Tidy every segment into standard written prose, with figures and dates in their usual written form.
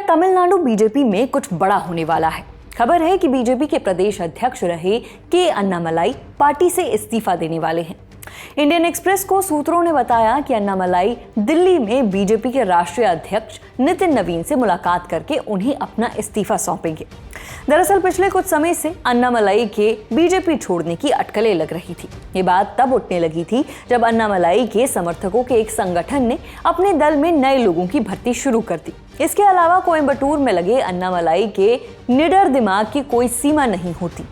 Tamil Nadu BJP में कुछ बड़ा होने वाला है। खबर है कि बीजेपी के प्रदेश अध्यक्ष रहे के अन्नामलाई पार्टी से इस्तीफा देने वाले हैं। इंडियन एक्सप्रेस को सूत्रों ने बताया कि अन्नामलाई दिल्ली में बीजेपी के राष्ट्रीय अध्यक्ष नितिन नवीन से मुलाकात करके उन्हें अपना इस्तीफा सौंपेंगे। दरअसल पिछले कुछ समय से अन्नामलाई के बीजेपी छोड़ने की अटकलें लग रही थी। ये बात तब उठने लगी थी जब अन्नामलाई के समर्थकों के एक संगठन ने अपने दल में नए लोगों की भर्ती शुरू कर दी। इसके अलावा कोयम्बटूर में लगे अन्नामलाई के निडर दिमाग की कोई सीमा नहीं होती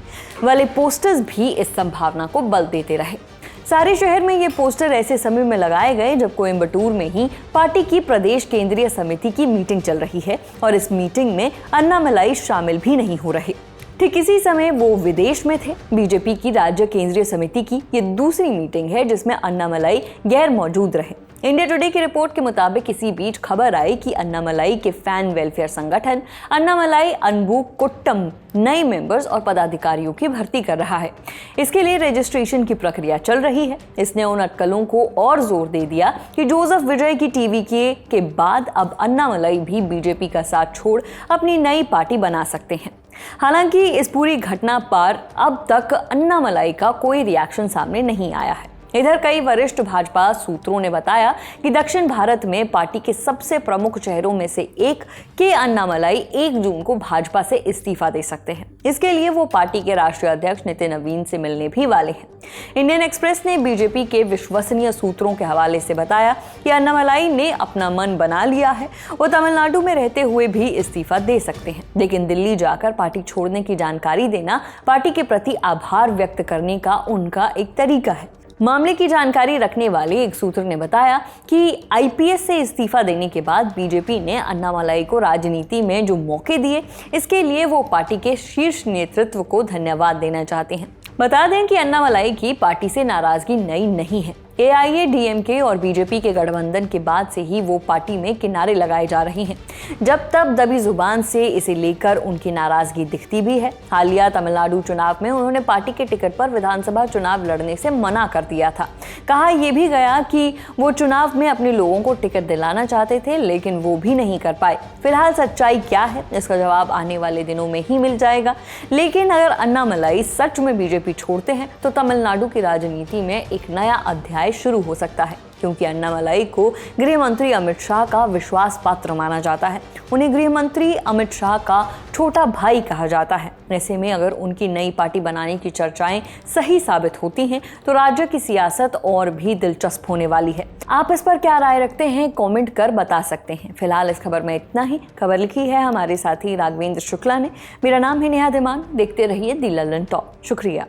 वाले पोस्टर्स भी इस संभावना को बल देते रहे। सारे शहर में ये पोस्टर ऐसे समय में लगाए गए जब कोयम्बटूर में ही पार्टी की प्रदेश केंद्रीय समिति की मीटिंग चल रही है और इस मीटिंग में अन्नामलाई शामिल भी नहीं हो रहे। ठीक इसी समय वो विदेश में थे। बीजेपी की राज्य केंद्रीय समिति की ये दूसरी मीटिंग है जिसमें अन्नामलाई गैर मौजूद रहे। इंडिया टुडे की रिपोर्ट के मुताबिक इसी बीच खबर आई कि अन्नामलाई के फैन वेलफेयर संगठन अन्नामलाई अनबू कुट्टम नए मेंबर्स और पदाधिकारियों की भर्ती कर रहा है। इसके लिए रजिस्ट्रेशन की प्रक्रिया चल रही है। इसने उन अटकलों को और जोर दे दिया कि जोसेफ विजय की टीवी के बाद अब अन्नामलाई भी बीजेपी का साथ छोड़ अपनी नई पार्टी बना सकते हैं। हालांकि इस पूरी घटना पर अब तक अन्नामलाई का कोई रिएक्शन सामने नहीं आया है। इधर कई वरिष्ठ भाजपा सूत्रों ने बताया कि दक्षिण भारत में पार्टी के सबसे प्रमुख चेहरों में से एक के अन्नामलाई 1 जून को भाजपा से इस्तीफा दे सकते हैं। इसके लिए वो पार्टी के राष्ट्रीय अध्यक्ष नितिन नवीन से मिलने भी वाले हैं। इंडियन एक्सप्रेस ने बीजेपी के विश्वसनीय सूत्रों के हवाले से बताया कि अन्नामलाई ने अपना मन बना लिया है। वो तमिलनाडु में रहते हुए भी इस्तीफा दे सकते हैं, लेकिन दिल्ली जाकर पार्टी छोड़ने की जानकारी देना पार्टी के प्रति आभार व्यक्त करने का उनका एक तरीका है। मामले की जानकारी रखने वाले एक सूत्र ने बताया कि आईपीएस से इस्तीफा देने के बाद बीजेपी ने अन्नामलाई को राजनीति में जो मौके दिए, इसके लिए वो पार्टी के शीर्ष नेतृत्व को धन्यवाद देना चाहते हैं। बता दें कि अन्नामलाई की पार्टी से नाराजगी नई नहीं है। एआईएडीएमके और बीजेपी के गठबंधन के बाद से ही वो पार्टी में किनारे लगाए जा रहे हैं। जब तब दबी जुबान से इसे लेकर उनकी नाराजगी दिखती भी है। हालिया तमिलनाडु चुनाव में उन्होंने पार्टी के टिकट पर विधानसभा चुनाव लड़ने से मना कर दिया था। कहा यह भी गया कि वो चुनाव में अपने लोगों को टिकट दिलाना चाहते थे, लेकिन वो भी नहीं कर पाए। फिलहाल सच्चाई क्या है इसका जवाब आने वाले दिनों में ही मिल जाएगा। लेकिन अगर अन्नामलाई सच में बीजेपी छोड़ते हैं तो तमिलनाडु की राजनीति में एक नया अध्याय शुरू हो सकता है, क्योंकि अन्नामलाई को गृह मंत्री अमित शाह का विश्वास पात्र माना जाता है। उन्हें गृह मंत्री अमित शाह का छोटा भाई कहा जाता है। ऐसे में अगर उनकी नई पार्टी बनाने की चर्चाएं सही साबित होती हैं तो राज्य की सियासत और भी दिलचस्प होने वाली है। आप इस पर क्या राय रखते हैं कमेंट कर बता सकते हैं। फिलहाल इस खबर में इतना ही। खबर लिखी है हमारे साथी राघवेंद्र शुक्ला ने। मेरा नाम है नेहा धीमान। देखते रहिए दी लल्लन टॉप। शुक्रिया।